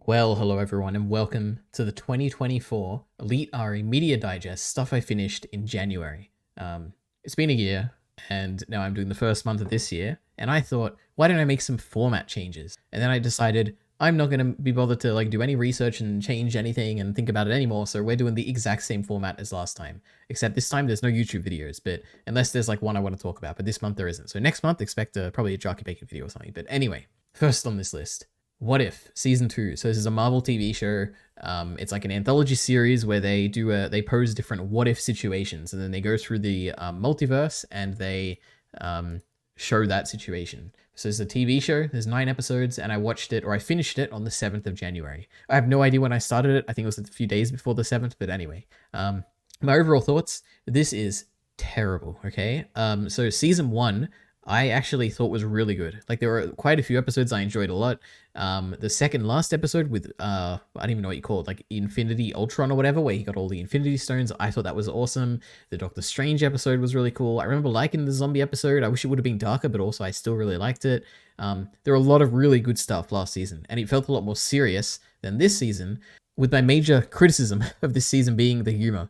Well, hello everyone, and welcome to the 2024 Elite RE Media Digest stuff I finished in January. It's been a year, and now I'm doing the first month of this year, and I thought, why don't I make some format changes? And then I decided I'm not going to be bothered to do any research and change anything and think about it anymore, so we're doing the exact same format as last time. Except this time there's no YouTube videos, but unless there's one I want to talk about, but this month there isn't. So next month expect probably a Jockey Bacon video or something. But anyway, first on this list, What If Season 2. So this is a Marvel TV show. It's like an anthology series where they pose different what if situations, and then they go through the multiverse and they show that situation. So it's a TV show. There's 9 episodes, and I finished it on the 7th of January. I have no idea when I started it. I think it was a few days before the 7th, but anyway. My overall thoughts, this is terrible, okay? So season 1, I actually thought was really good. There were quite a few episodes I enjoyed a lot. The second last episode with, I don't even know what you call it, Infinity Ultron or whatever, where he got all the Infinity Stones, I thought that was awesome. The Doctor Strange episode was really cool. I remember liking the zombie episode. I wish it would have been darker, but also I still really liked it. There were a lot of really good stuff last season, and it felt a lot more serious than this season, with my major criticism of this season being the humor.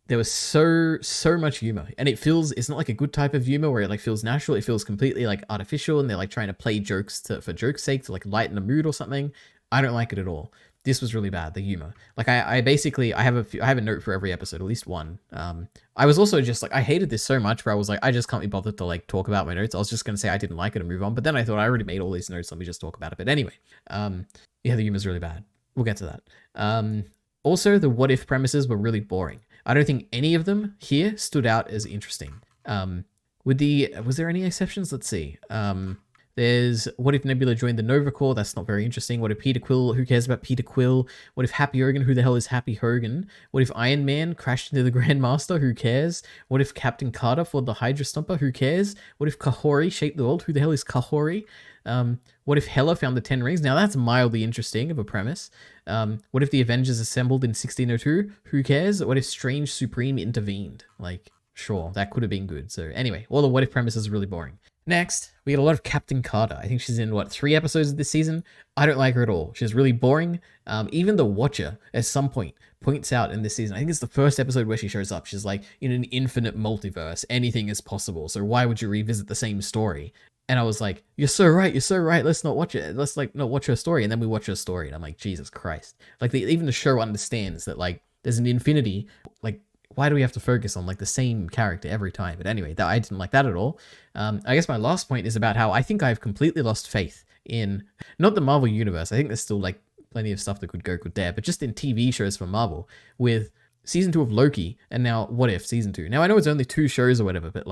There was so much humor, and it's not like a good type of humor where it feels natural. It feels completely artificial, and they're trying to play jokes for joke's sake to lighten the mood or something. I don't like it at all. This was really bad, the humor. I have a note for every episode, at least one. I was also just I hated this so much where I was I just can't be bothered to talk about my notes. I was just gonna say I didn't like it and move on, but then I thought I already made all these notes, let me just talk about it. But anyway, yeah, the humor's really bad. We'll get to that. Also, the what if premises were really boring. I don't think any of them here stood out as interesting. Was there any exceptions? Let's see. There's what if Nebula joined the Nova Corps? That's not very interesting. What if Peter Quill? Who cares about Peter Quill? What if Happy Hogan? Who the hell is Happy Hogan? What if Iron Man crashed into the Grandmaster? Who cares? What if Captain Carter fought the Hydra Stomper? Who cares? What if Kahori shaped the world? Who the hell is Kahori? What if Hela found the 10 rings? Now that's mildly interesting of a premise. What if the Avengers assembled in 1602? Who cares? What if Strange Supreme intervened? Sure, that could have been good. So anyway, all the what if premises are really boring. Next, we get a lot of Captain Carter. I think she's in 3 episodes of this season. I don't like her at all. She's really boring. Even the Watcher at some point points out in this season, I think it's the first episode where she shows up. She's in an infinite multiverse, anything is possible. So why would you revisit the same story? And I was like, you're so right. Let's not watch it. Let's not watch her story. And then we watch her story, and I'm like, Jesus Christ. Even the show understands that there's an infinity. Why do we have to focus on the same character every time? But anyway, I didn't like that at all. I guess my last point is about how I think I've completely lost faith in not the Marvel universe. I think there's still plenty of stuff that could go good there, but just in TV shows for Marvel with season 2 of Loki and now What If season 2. Now I know it's only 2 shows or whatever, but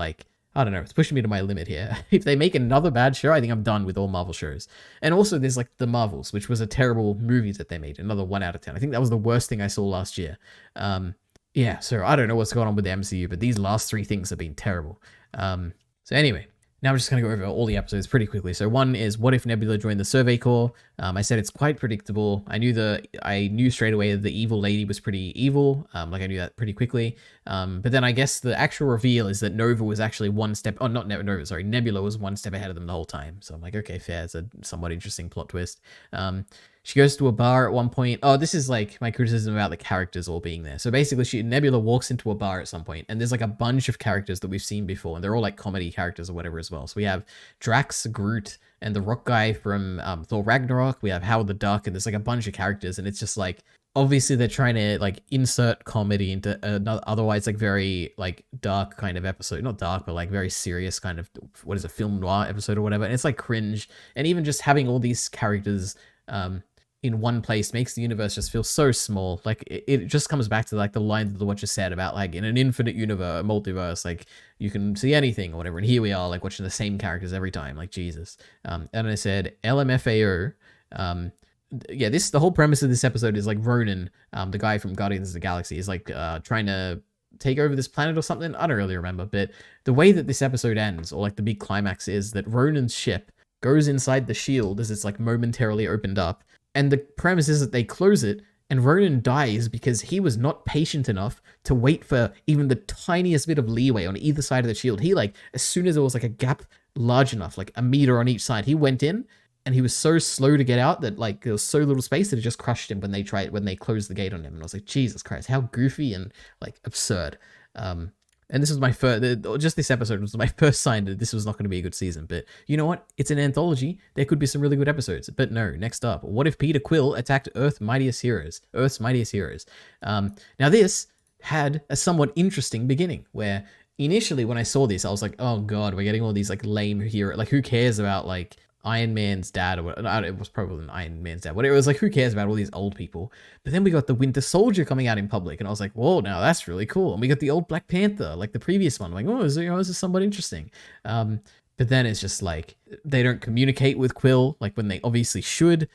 I don't know, it's pushing me to my limit here. If they make another bad show, I think I'm done with all Marvel shows. And also there's The Marvels, which was a terrible movie that they made. Another 1 out of 10. I think that was the worst thing I saw last year. Yeah, so I don't know what's going on with the MCU, but these last 3 things have been terrible. So anyway, now I'm just going to go over all the episodes pretty quickly. So one is What If Nebula joined the Survey Corps? I said it's quite predictable. I knew straight away that the evil lady was pretty evil. I knew that pretty quickly. But then I guess the actual reveal is that Nova was actually Nebula was 1 step ahead of them the whole time. So I'm like, okay, fair. It's a somewhat interesting plot twist. She goes to a bar at one point. Oh, this is my criticism about the characters all being there. So basically, Nebula walks into a bar at some point, and there's a bunch of characters that we've seen before, and they're all comedy characters or whatever as well. So we have Drax, Groot, and the rock guy from Thor Ragnarok. We have Howard the Duck, and there's a bunch of characters, and it's just obviously they're trying to insert comedy into otherwise very dark kind of episode. Not dark, but very serious kind of, what is a film noir episode or whatever. And it's cringe, and even just having all these characters in one place makes the universe just feel so small. It just comes back to the line that the Watcher said about in an infinite universe, multiverse, you can see anything or whatever. And here we are watching the same characters every time, Jesus. And I said LMFAO. Yeah, the whole premise of this episode is Ronan, the guy from Guardians of the Galaxy, is trying to take over this planet or something. I don't really remember, but the way that this episode ends, or the big climax, is that Ronan's ship goes inside the shield as it's momentarily opened up. And the premise is that they close it, and Ronan dies because he was not patient enough to wait for even the tiniest bit of leeway on either side of the shield. He, as soon as there was a gap large enough, a meter on each side, he went in and he was so slow to get out that like there was so little space that it just crushed him when they closed the gate on him. And I was like, Jesus Christ, how goofy and like absurd. And this was my first, just this episode was my first sign that this was not going to be a good season. But you know what? It's an anthology. There could be some really good episodes. But no, next up, what if Peter Quill attacked Earth's mightiest heroes? Now this had a somewhat interesting beginning where initially when I saw this, I was like, oh God, we're getting all these like lame hero, like who cares about like Iron Man's dad or what? It was probably Iron Man's dad. But it was like, who cares about all these old people? But then we got the Winter Soldier coming out in public, and I was like, whoa, now that's really cool. And we got the old Black Panther, like the previous one. I'm like, oh, this is somewhat interesting. But then it's just like they don't communicate with Quill like when they obviously should.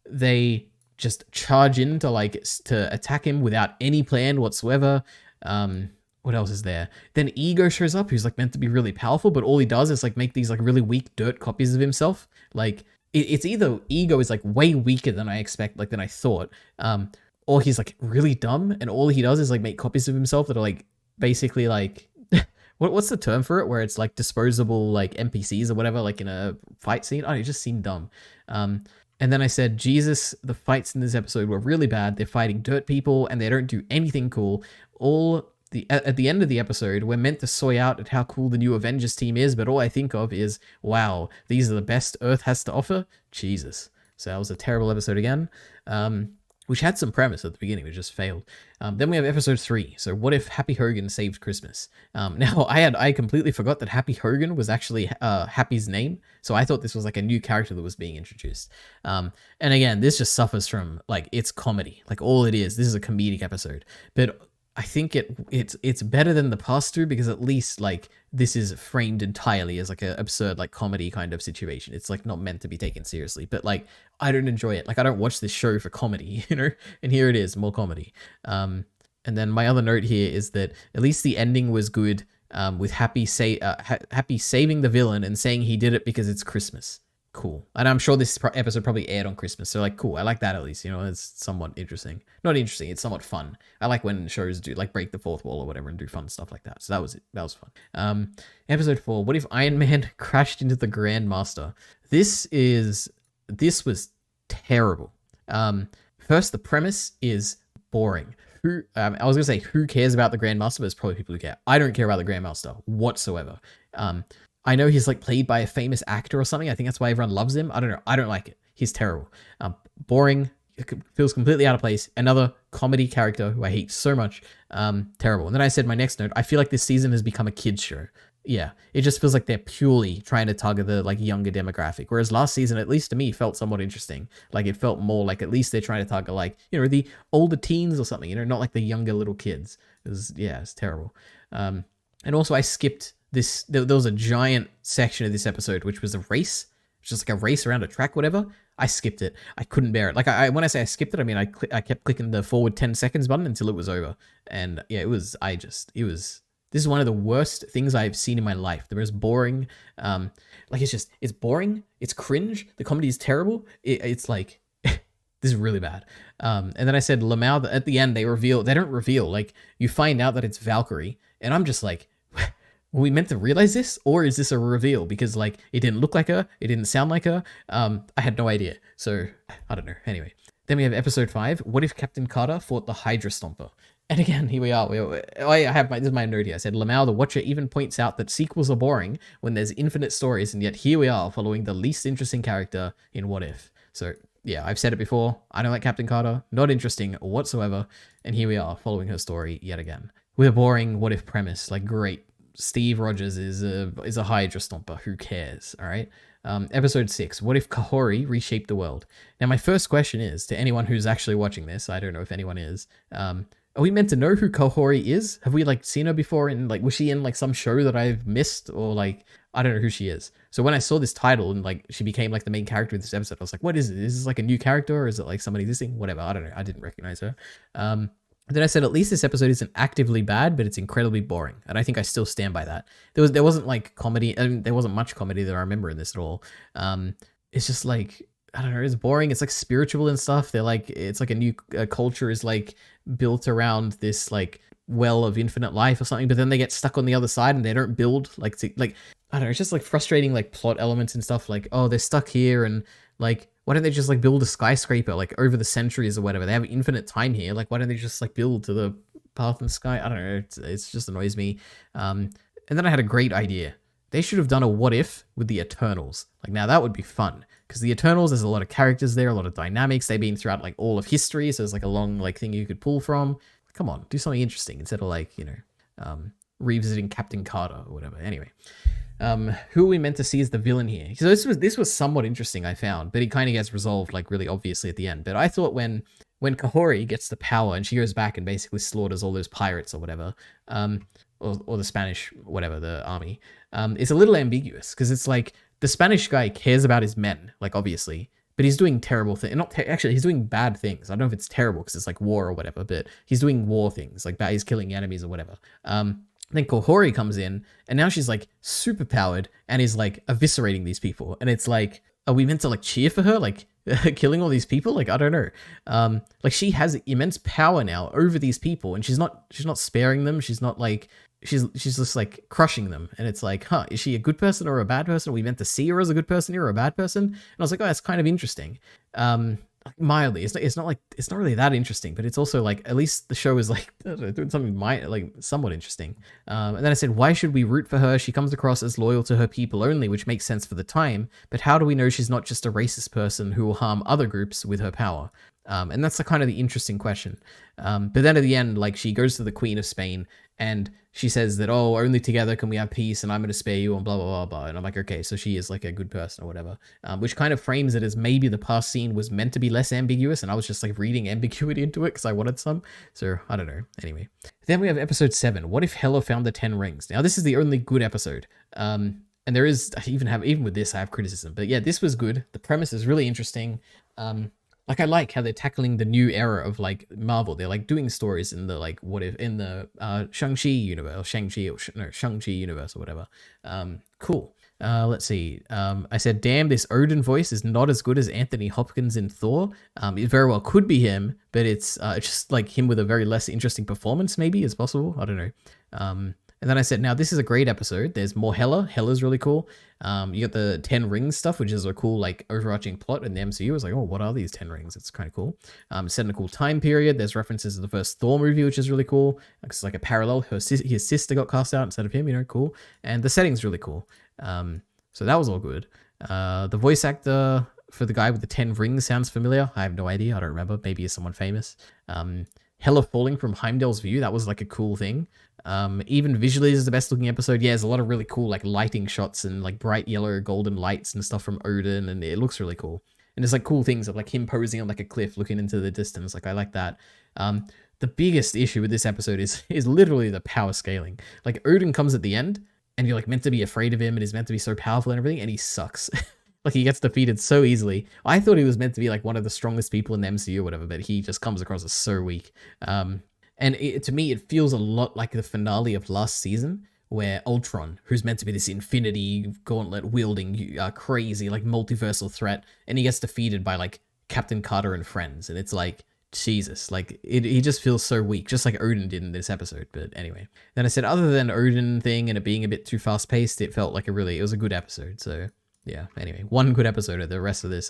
They just charge in to attack him without any plan whatsoever. What else is there? Then Ego shows up, who's like meant to be really powerful, but all he does is like make these like really weak dirt copies of himself. Like it's either Ego is like way weaker than I thought, or he's like really dumb, and all he does is like make copies of himself that are like basically like what's the term for it? Where it's like disposable like NPCs or whatever, like in a fight scene. Oh, it just seemed dumb. And then I said, Jesus, the fights in this episode were really bad. They're fighting dirt people, and they don't do anything cool. At the end of the episode, we're meant to soy out at how cool the new Avengers team is, but all I think of is, wow, these are the best Earth has to offer? Jesus. So that was a terrible episode again, which had some premise at the beginning, but just failed. Then we have episode 3. So what if Happy Hogan saved Christmas? Now, I completely forgot that Happy Hogan was actually Happy's name, so I thought this was like a new character that was being introduced. And again, this just suffers from, like, it's comedy. Like, all it is, this is a comedic episode. But I think it's better than the past two because at least like this is framed entirely as like an absurd like comedy kind of situation. It's like not meant to be taken seriously, but like I don't enjoy it. Like I don't watch this show for comedy, you know. And here it is, more comedy. And then my other note here is that at least the ending was good. With Happy saving the villain and saying he did it because it's Christmas. Cool. And I'm sure this episode probably aired on Christmas, so like cool. I like that at least, you know. It's somewhat interesting. Not interesting, it's somewhat fun. I like when shows do like break the fourth wall or whatever and do fun stuff like that. So that was it. That was fun. Episode 4, what if Iron Man crashed into the Grandmaster? This was terrible. First, the premise is boring. I was gonna say who cares about the Grandmaster, but it's probably people who care. I don't care about the Grandmaster whatsoever. I know he's like played by a famous actor or something. I think that's why everyone loves him. I don't know. I don't like it. He's terrible. Boring. It feels completely out of place. Another comedy character who I hate so much. Terrible. And then I said my next note, I feel like this season has become a kid's show. Yeah, it just feels like they're purely trying to target the like younger demographic. Whereas last season, at least to me, felt somewhat interesting. Like it felt more like at least they're trying to target like, you know, the older teens or something, you know, not like the younger little kids. It's terrible. And also I skipped this. There was a giant section of this episode, which was a race, just like a race around a track, whatever. I skipped it. I couldn't bear it. Like when I say I skipped it, I mean, I kept clicking the forward 10 seconds button until it was over. And yeah, this is one of the worst things I've seen in my life. The most boring, like it's boring. It's cringe. The comedy is terrible. It's like, this is really bad. And then I said, Lamau, at the end, they don't reveal, like you find out that it's Valkyrie. And I'm just like, were we meant to realize this, or is this a reveal? Because like it didn't look like her, it didn't sound like her. I had no idea. So I don't know. Anyway, then we have episode 5. What if Captain Carter fought the Hydra Stomper? And again, here we are. This is my note here. I said, Lamau, the Watcher, even points out that sequels are boring when there's infinite stories, and yet here we are following the least interesting character in What If. So yeah, I've said it before. I don't like Captain Carter. Not interesting whatsoever. And here we are following her story yet again. With a boring What If premise. Like, great. Steve Rogers is a Hydra Stomper. Who cares? All right. Episode 6. What if Kahori reshaped the world? Now, my first question is to anyone who's actually watching this. I don't know if anyone is. Are we meant to know who Kahori is? Have we like seen her before? And like, was she in like some show that I've missed, or like I don't know who she is. So when I saw this title and like she became like the main character of this episode, I was like, what is it? Is this like a new character, or is it like somebody existing? Whatever. I don't know. I didn't recognize her. Then I said, at least this episode isn't actively bad, but it's incredibly boring. And I think I still stand by that. There wasn't like comedy. I mean, there wasn't much comedy that I remember in this at all. It's just like, I don't know, it's boring. It's like spiritual and stuff. They're like, it's like a new culture is like built around this like well of infinite life or something, but then they get stuck on the other side and they don't build like I don't know, it's just like frustrating like plot elements and stuff. Like, oh, they're stuck here, and like, why don't they just like build a skyscraper like over the centuries or whatever? They have infinite time here. Like, why don't they just like build to the path in the sky? I don't know. It's just annoys me. And then I had a great idea. They should have done a what if with the Eternals. Like, now that would be fun, because the Eternals, there's a lot of characters there, a lot of dynamics. They've been throughout like all of history, so there's like a long like thing you could pull from. Come on, do something interesting instead of like, revisiting Captain Carter or whatever. Anyway, who are we meant to see as the villain here? So this was somewhat interesting, I found, but it kind of gets resolved like really obviously at the end. But I thought when Kahori gets the power and she goes back and basically slaughters all those pirates or whatever, or the Spanish whatever, the army, it's a little ambiguous, because it's like the Spanish guy cares about his men, like obviously, but he's doing terrible things. Actually, he's doing bad things. I don't know if it's terrible because it's like war or whatever, but he's doing war things, like he's killing enemies or whatever. Then Kohori comes in, and now she's like super powered and is like eviscerating these people. And it's like, are we meant to like cheer for her, like killing all these people? Like, I don't know. Like, she has immense power now over these people, and she's not sparing them. She's not like, she's just like crushing them. And it's like, huh, is she a good person or a bad person? Are we meant to see her as a good person here or a bad person? And I was like, oh, that's kind of interesting. Mildly, it's not really that interesting, but it's also like, at least the show is like doing something like somewhat interesting. And then I said, why should we root for her? She comes across as loyal to her people only, which makes sense for the time, but how do we know she's not just a racist person who will harm other groups with her power? And that's the kind of the interesting question. But then at the end, like, she goes to the Queen of Spain and she says that, oh, only together can we have peace, and I'm going to spare you, and blah, blah, blah, blah. And I'm like, okay, so she is like a good person or whatever, which kind of frames it as maybe the past scene was meant to be less ambiguous, and I was just like reading ambiguity into it because I wanted some. So I don't know. Anyway, then we have episode 7. What if Hela found the 10 rings? Now, this is the only good episode. And there is, even with this, I have criticism. But yeah, this was good. The premise is really interesting. Like, I like how they're tackling the new era of like Marvel. They're like doing stories in the like what if in the Shang-Chi universe, or Shang-Chi universe or whatever. Cool. Let's see. I said, damn, this Odin voice is not as good as Anthony Hopkins in Thor. It very well could be him, but it's just like him with a very less interesting performance, maybe, is possible. I don't know. And then I said, now this is a great episode. There's more Hela. Hela's really cool. You got the 10 rings stuff, which is a cool like overarching plot in the MCU. I was like, oh, what are these 10 rings? It's kind of cool. Set in a cool time period. There's references to the first Thor movie, which is really cool. It's like a parallel. His sister got cast out instead of him, cool. And the setting's really cool. So that was all good. The voice actor for the guy with the 10 rings sounds familiar. I have no idea. I don't remember. Maybe it's someone famous. Hela falling from Heimdall's view. That was like a cool thing. Even visually is the best looking episode. Yeah, there's a lot of really cool like lighting shots and like bright yellow golden lights and stuff from Odin, and it looks really cool. And there's like cool things of like him posing on like a cliff looking into the distance. Like, I like that. The biggest issue with this episode is literally the power scaling. Like, Odin comes at the end and you're like meant to be afraid of him and he's meant to be so powerful and everything, and he sucks. Like, he gets defeated so easily. I thought he was meant to be like one of the strongest people in the MCU or whatever, but he just comes across as so weak. And to me, it feels a lot like the finale of last season, where Ultron, who's meant to be this infinity gauntlet wielding, crazy like multiversal threat, and he gets defeated by like Captain Carter and friends, and it's like, Jesus, like he just feels so weak, just like Odin did in this episode. But anyway, then I said, other than Odin thing and it being a bit too fast paced, it felt like it was a good episode. So yeah, anyway, one good episode of the rest of this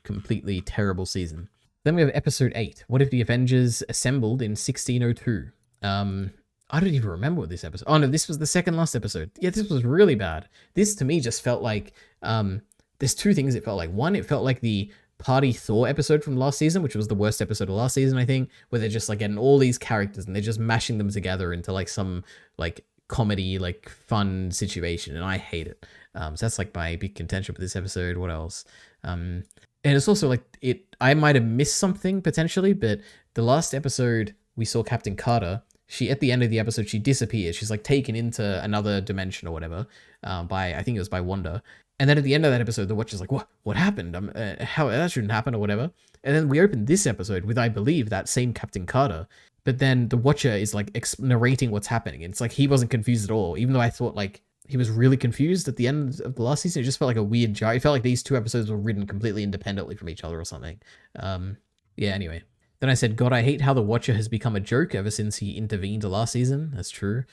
completely terrible season. Then we have episode 8. What if the Avengers assembled in 1602? I don't even remember what this episode. Oh no, this was the second last episode. Yeah, this was really bad. This to me just felt like there's two things it felt like. One, it felt like the Party Thor episode from last season, which was the worst episode of last season, I think, where they're just like getting all these characters and they're just mashing them together into like some like comedy, like fun situation, and I hate it. So that's like my big contention with this episode. What else? And it's also like I might have missed something potentially, but the last episode we saw Captain Carter. At the end of the episode, she disappears. She's like taken into another dimension or whatever, I think it was by Wanda. And then at the end of that episode, the Watcher's like, what happened? How that shouldn't happen or whatever. And then we open this episode with, I believe, that same Captain Carter. But then the Watcher is like narrating what's happening. And it's like he wasn't confused at all, even though I thought like he was really confused at the end of the last season. It just felt like a weird jar. It felt like these two episodes were written completely independently from each other or something. Yeah, anyway. Then I said, God, I hate how the Watcher has become a joke ever since he intervened last season. That's true.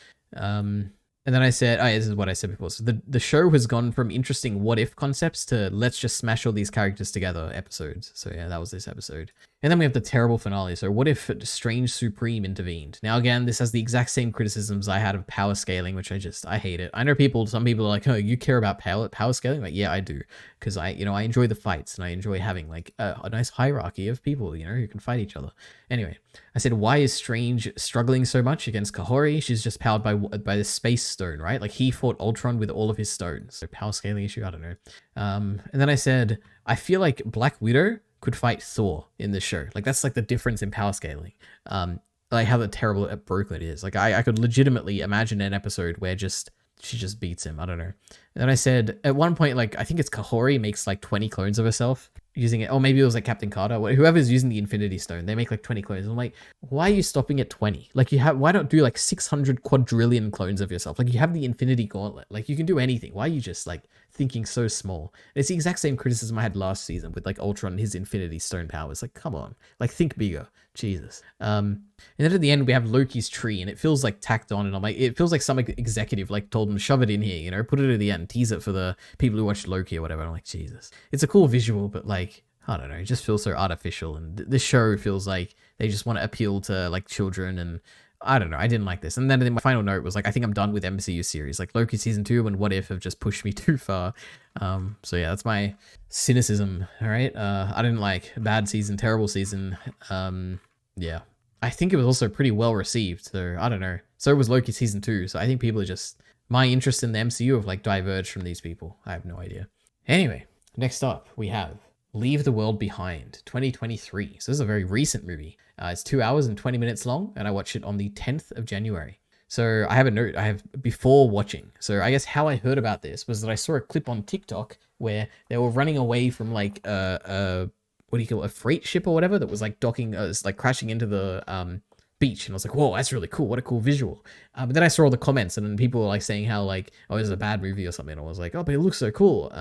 And then I said, oh, yeah, this is what I said before. So the show has gone from interesting what if concepts to let's just smash all these characters together episodes. So yeah, that was this episode. And then we have the terrible finale. So what if Strange Supreme intervened? Now again, this has the exact same criticisms I had of power scaling, which I hate it. I know some people are like, oh, you care about power scaling? Like, yeah, I do. Because I enjoy the fights and I enjoy having like a nice hierarchy of people, who can fight each other. Anyway, I said, why is Strange struggling so much against Kahori? She's just powered by the space stone, right? Like he fought Ultron with all of his stones. So power scaling issue, I don't know. And then I said, I feel like Black Widow could fight Thor in this show. Like that's like the difference in power scaling. Like how terrible broken it is. Like I could legitimately imagine an episode where she just beats him. I don't know. And then I said at one point, like I think it's Kahori makes like 20 clones of herself using it. Or maybe it was like Captain Carter. Whoever's using the Infinity Stone, they make like 20 clones. I'm like, why are you stopping at 20? Like why don't do like 600 quadrillion clones of yourself? Like you have the Infinity Gauntlet. Like you can do anything. Why are you just like thinking so small? And it's the exact same criticism I had last season with like Ultron and his Infinity Stone powers. Like, come on, like think bigger. Jesus. And then at the end we have Loki's tree, and it feels like tacked on, and I'm like, it feels like some executive like told him shove it in here, put it at the end, tease it for the people who watched Loki or whatever. I'm like, Jesus, it's a cool visual, but like, I don't know, it just feels so artificial, and this show feels like they just want to appeal to like children, and I don't know, I didn't like this. And then my final note was like, I think I'm done with MCU series. Like Loki season 2 and What If have just pushed me too far. So yeah, that's my cynicism. All right. I didn't like bad season, terrible season. Yeah. I think it was also pretty well received. So I don't know. So was Loki season 2. So I think people are just, my interest in the MCU have like diverged from these people. I have no idea. Anyway, next up we have Leave the World Behind 2023. So this is a very recent movie. It's 2 hours and 20 minutes long, and I watched it on the 10th of January. So I have a note I have before watching. So I guess how I heard about this was that I saw a clip on TikTok where they were running away from like a what do you call it, a freight ship or whatever that was like docking, like crashing into the beach, and I was like, whoa, that's really cool. What a cool visual. But then I saw all the comments, and then people were like saying how like, oh, this is a bad movie or something. And I was like, oh, but it looks so cool.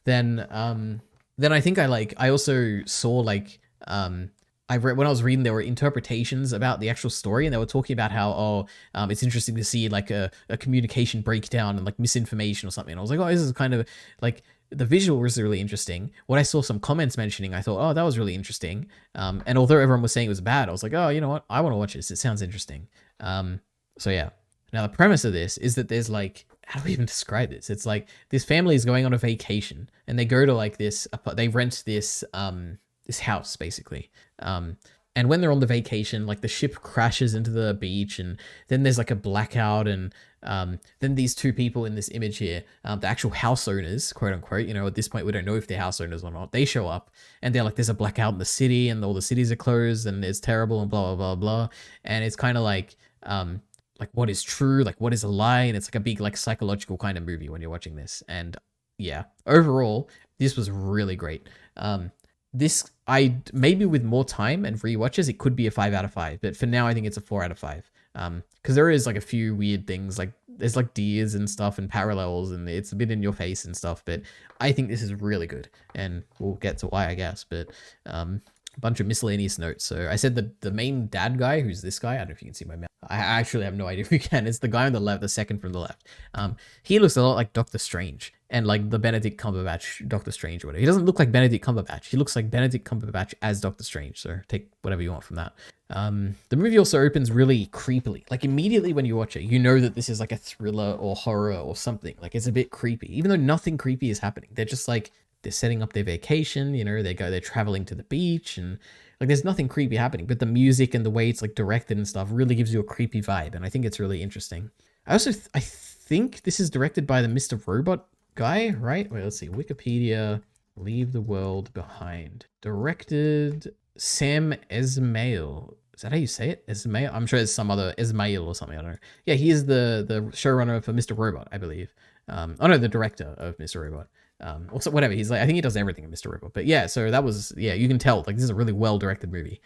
Then I think I also saw like I read, when I was reading, there were interpretations about the actual story, and they were talking about how it's interesting to see like a communication breakdown and like misinformation or something. And I was like, oh, this is kind of like, the visual was really interesting. What I saw some comments mentioning, I thought, oh, that was really interesting. And although everyone was saying it was bad, I was like, oh, you know what? I want to watch this. It sounds interesting. So yeah. Now the premise of this is that there's like, how do we even describe this? It's like this family is going on a vacation, and they go to like they rent this house basically. And when they're on the vacation, like the ship crashes into the beach, and then there's like a blackout, and then these two people in this image here, the actual house owners, quote unquote, at this point we don't know if they're house owners or not, they show up, and they're like, there's a blackout in the city, and all the cities are closed, and it's terrible, and blah, blah, blah, blah. And it's kind of like what is true, like what is a lie, and it's like a big like psychological kind of movie when you're watching this. And yeah, overall, this was really great. This, maybe with more time and rewatches, it could be a 5 out of 5, but for now I think it's a 4 out of 5. Because there is like a few weird things, like there's like deers and stuff and parallels, and it's a bit in your face and stuff, but I think this is really good, and we'll get to why, I guess. But a bunch of miscellaneous notes. So I said the main dad guy, who's this guy, I don't know if you can see my mouth. I actually have no idea if you can. It's the guy on the left, the second from the left. He looks a lot like Doctor Strange, and like the Benedict Cumberbatch Doctor Strange or whatever. He doesn't look like Benedict Cumberbatch. He looks like Benedict Cumberbatch as Doctor Strange. So take whatever you want from that. The movie also opens really creepily. Like immediately when you watch it, you know that this is like a thriller or horror or something. Like it's a bit creepy, even though nothing creepy is happening. They're just like, they're setting up their vacation, they're traveling to the beach, and like there's nothing creepy happening, but the music and the way it's like directed and stuff really gives you a creepy vibe, and I think it's really interesting. I think this is directed by the Mr. Robot guy, right? Wait, let's see. Wikipedia, Leave the World Behind. Directed Sam Esmail. Is that how you say it? Esmail? I'm sure it's some other Esmail or something. I don't know. Yeah, he is the showrunner for Mr. Robot, I believe. The director of Mr. Robot. Also, whatever, he's like, I think he does everything in Mr. Robot. But yeah, so that was, yeah, you can tell, like, this is a really well-directed movie.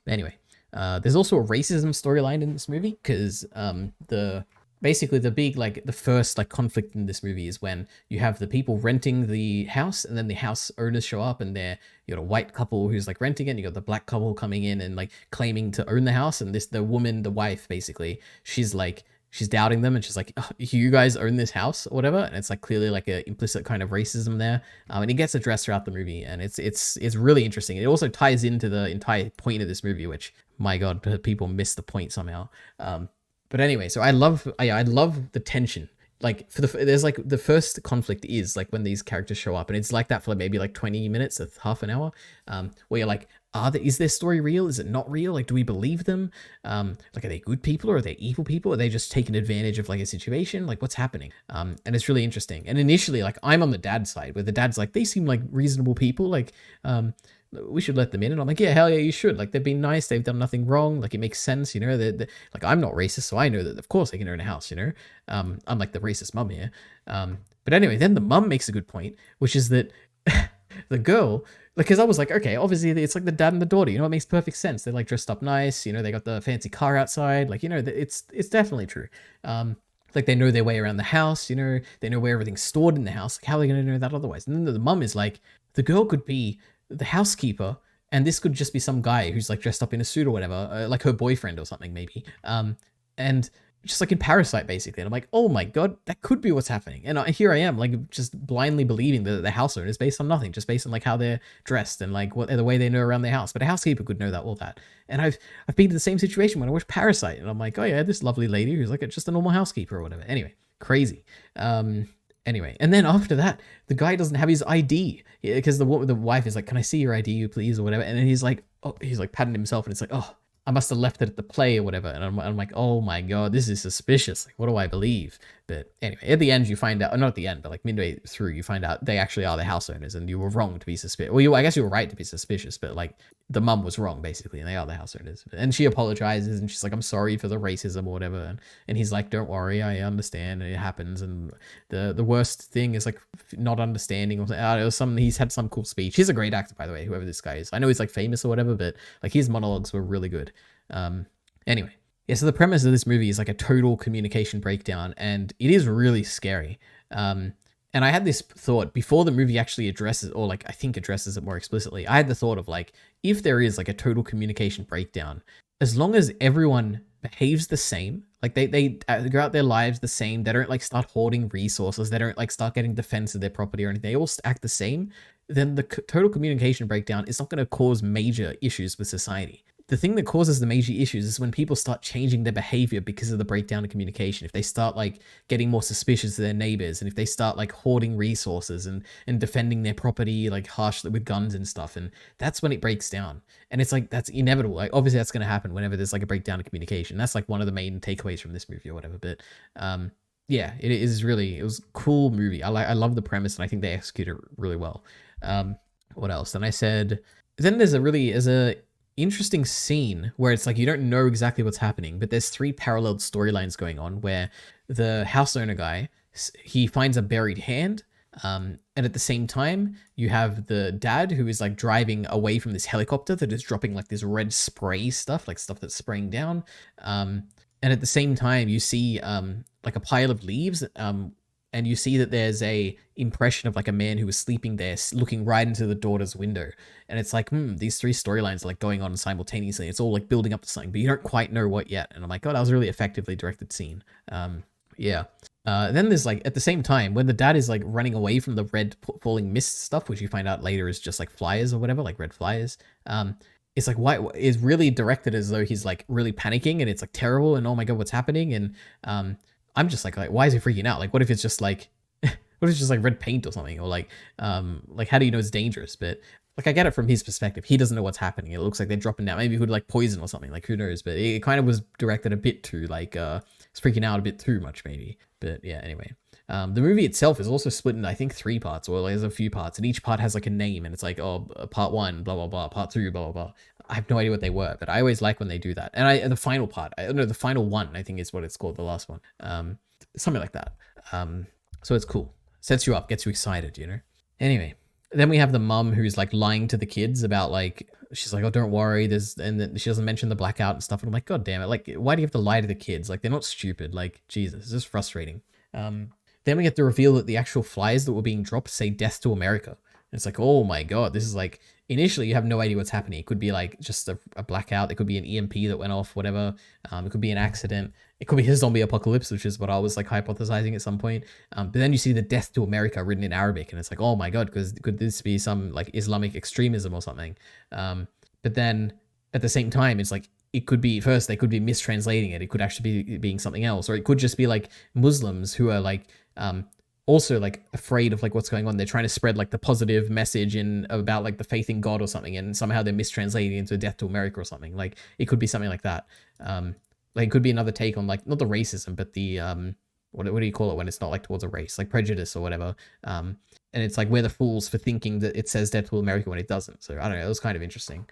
Anyway, there's also a racism storyline in this movie, because basically the big, like, the first, like, conflict in this movie is when you have the people renting the house, and then the house owners show up, and you got a white couple who's, like, renting it, and you got the black couple coming in and, like, claiming to own the house, and the wife, basically, she's, like, she's doubting them, and she's like, oh, you guys own this house or whatever, and it's like clearly like a implicit kind of racism there, and it gets addressed throughout the movie, and it's really interesting. It also ties into the entire point of this movie, which, my god, people miss the point somehow. But anyway, so I love the tension. Like there's like the first conflict is like when these characters show up, and it's like that for like maybe like 20 minutes or half an hour, where you're like, is their story real? Is it not real? Like, do we believe them? Like, are they good people or are they evil people? Are they just taking advantage of like a situation? Like, what's happening? And it's really interesting. And initially, like, I'm on the dad's side, where the dad's like, they seem like reasonable people. Like, we should let them in. And I'm like, yeah, hell yeah, you should. Like, they've been nice. They've done nothing wrong. Like, it makes sense, you know. Like, I'm not racist, so I know that, of course, they can own a house, you know. Unlike the racist mum here. But anyway, then the mum makes a good point, which is that the girl, because I was like, okay, obviously it's like the dad and the daughter, you know, it makes perfect sense. They're like dressed up nice, you know, they got the fancy car outside, like, you know, it's definitely true. Like they know their way around the house, you know, they know where everything's stored in the house. Like, how are they going to know that otherwise? And then the mum is like, the girl could be the housekeeper, and this could just be some guy who's like dressed up in a suit or whatever, like her boyfriend or something maybe. And just like in Parasite, basically. And I'm like, oh my god, that could be what's happening. And here I am, like, just blindly believing that the house owner is based on nothing, just based on like how they're dressed and like what the way they know around their house. But a housekeeper could know that, all that. And I've been in the same situation when I watched Parasite, and I'm like, oh yeah, this lovely lady who's like just a normal housekeeper or whatever. Anyway, crazy. Anyway, and then after that, the guy doesn't have his ID, because the wife is like, can I see your ID, please, or whatever. And then he's like, patting himself, and it's like, oh, I must have left it at the play or whatever. And I'm like, oh my god, this is suspicious. Like, what do I believe? But anyway, at the end you find out, or not at the end, but like midway through, you find out they actually are the house owners, and you were wrong to be suspicious. Well, I guess you were right to be suspicious, but like the mum was wrong basically, and they are the house owners. And she apologizes, and she's like, I'm sorry for the racism or whatever. And he's like, don't worry, I understand, and it happens. And the worst thing is like not understanding. He's had some cool speech. He's a great actor, by the way, whoever this guy is. I know he's like famous or whatever, but like his monologues were really good. Anyway, yeah, so the premise of this movie is like a total communication breakdown, and it is really scary. And I had this thought before the movie actually addresses, or like I think addresses it more explicitly. I had the thought of like, if there is like a total communication breakdown, as long as everyone behaves the same, like they go out their lives the same, they don't like start hoarding resources, they don't like start getting defense of their property or anything, they all act the same, then the total communication breakdown is not going to cause major issues with society. The thing that causes the major issues is when people start changing their behavior because of the breakdown in communication. If they start like getting more suspicious of their neighbors, and if they start like hoarding resources and defending their property like harshly with guns and stuff, and that's when it breaks down. And it's like, that's inevitable. Like obviously that's going to happen whenever there's like a breakdown in communication. That's like one of the main takeaways from this movie or whatever. But yeah, it was a cool movie. I love the premise, and I think they execute it really well. What else? Then I said, then there's a interesting scene where it's like you don't know exactly what's happening, but there's three parallel storylines going on where the house owner guy, he finds a buried hand, and at the same time you have the dad who is like driving away from this helicopter that is dropping like this red spray stuff, like stuff that's spraying down, and at the same time you see like a pile of leaves, and you see that there's a impression of like a man who was sleeping there looking right into the daughter's window. And it's like, these three storylines are like going on simultaneously. It's all like building up to something, but you don't quite know what yet. And I'm like, oh, that was a really effectively directed scene. Yeah. Then there's like, at the same time, when the dad is like running away from the red falling mist stuff, which you find out later is just like flyers or whatever, like red flyers. It's like, why is really directed as though he's like really panicking, and it's like terrible, and oh my god, what's happening? And I'm just like, why is he freaking out? Like, what if it's just like, what if it's just like red paint or something? Or like how do you know it's dangerous? But like, I get it from his perspective. He doesn't know what's happening. It looks like they're dropping down. Maybe it would like poison or something, like who knows? But it kind of was directed a bit too, like, it's freaking out a bit too much maybe. But yeah, anyway. The movie itself is also split into, I think, 3 parts, or there's a few parts, and each part has like a name, and it's like, oh, part 1, blah, blah, blah, part 2, blah, blah, blah. I have no idea what they were, but I always like when they do that. And the final part, the final one, I think is what it's called, the last one. Something like that. So it's cool. Sets you up, gets you excited, you know? Anyway, then we have the mum who's like lying to the kids about like, she's like, oh, don't worry, and then she doesn't mention the blackout and stuff. And I'm like, god damn it, like, why do you have to lie to the kids? Like, they're not stupid. Like, Jesus, it's just frustrating. Then we get the reveal that the actual flyers that were being dropped say "Death to America." And it's like, oh my god, this is like initially you have no idea what's happening. It could be like just a blackout. It could be an EMP that went off, whatever. It could be an accident. It could be his zombie apocalypse, which is what I was like hypothesizing at some point. But then you see the death to America written in Arabic, and it's like, oh my god, because could this be some like Islamic extremism or something? But then at the same time, it's like it could be first they could be mistranslating it. It could actually be being something else, or it could just be like Muslims who are like also like afraid of like what's going on. They're trying to spread like the positive message in about like the faith in God or something, and somehow they're mistranslating into death to America or something. Like it could be something like that. Like it could be another take on like not the racism, but the what do you call it when it's not like towards a race, like prejudice or whatever. And it's like we're the fools for thinking that it says death to America when it doesn't. So I don't know. It was kind of interesting.